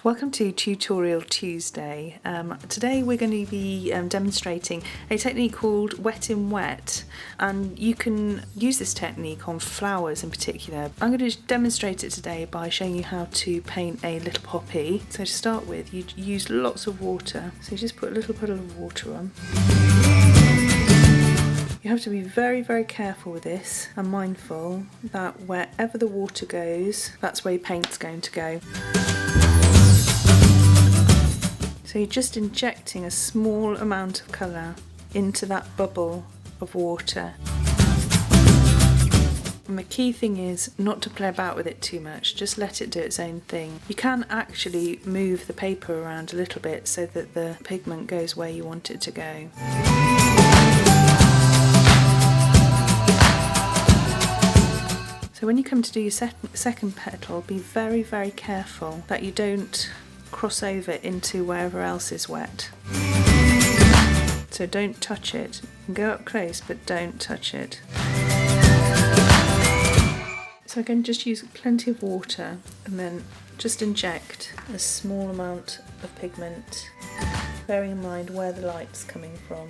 Welcome to Tutorial Tuesday. Today we're going to be demonstrating a technique called wet in wet, and you can use this technique on flowers in particular. I'm going to demonstrate it today by showing you how to paint a little poppy. So to start with, you use lots of water, so you just put a little puddle of water on. You have to be very careful with this and mindful that wherever the water goes, that's where your paint's going to go. So you're just injecting a small amount of colour into that bubble of water. And the key thing is not to play about with it too much, just let it do its own thing. You can actually move the paper around a little bit so that the pigment goes where you want it to go. So when you come to do your second petal, be very careful that you don't cross over into wherever else is wet. So don't touch it. You can go up close, but don't touch it. So again, just use plenty of water and then just inject a small amount of pigment, bearing in mind where the light's coming from.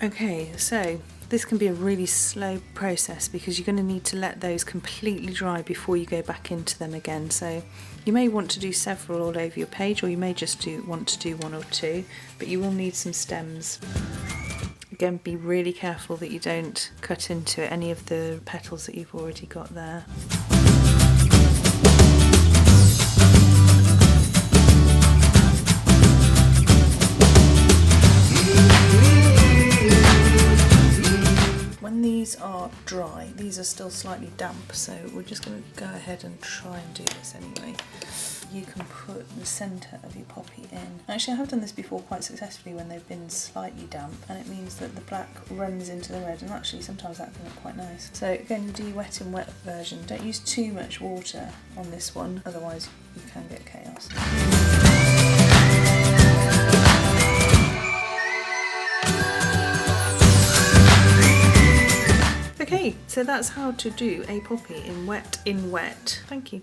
Okay, so this can be a really slow process because you're going to need to let those completely dry before you go back into them again. So you may want to do several all over your page, or you may just want to do one or two, but you will need some stems. Again, be really careful that you don't cut into any of the petals that you've already got there. These are dry, these are still slightly damp, so we're just going to go ahead and try and do this anyway. You can put the centre of your poppy in. Actually, I have done this before quite successfully when they've been slightly damp, and it means that the black runs into the red, and actually sometimes that can look quite nice. So again, you do your wet in wet version. Don't use too much water on this one, otherwise you can get chaos. Okay, so that's how to do a poppy in wet in wet. Thank you.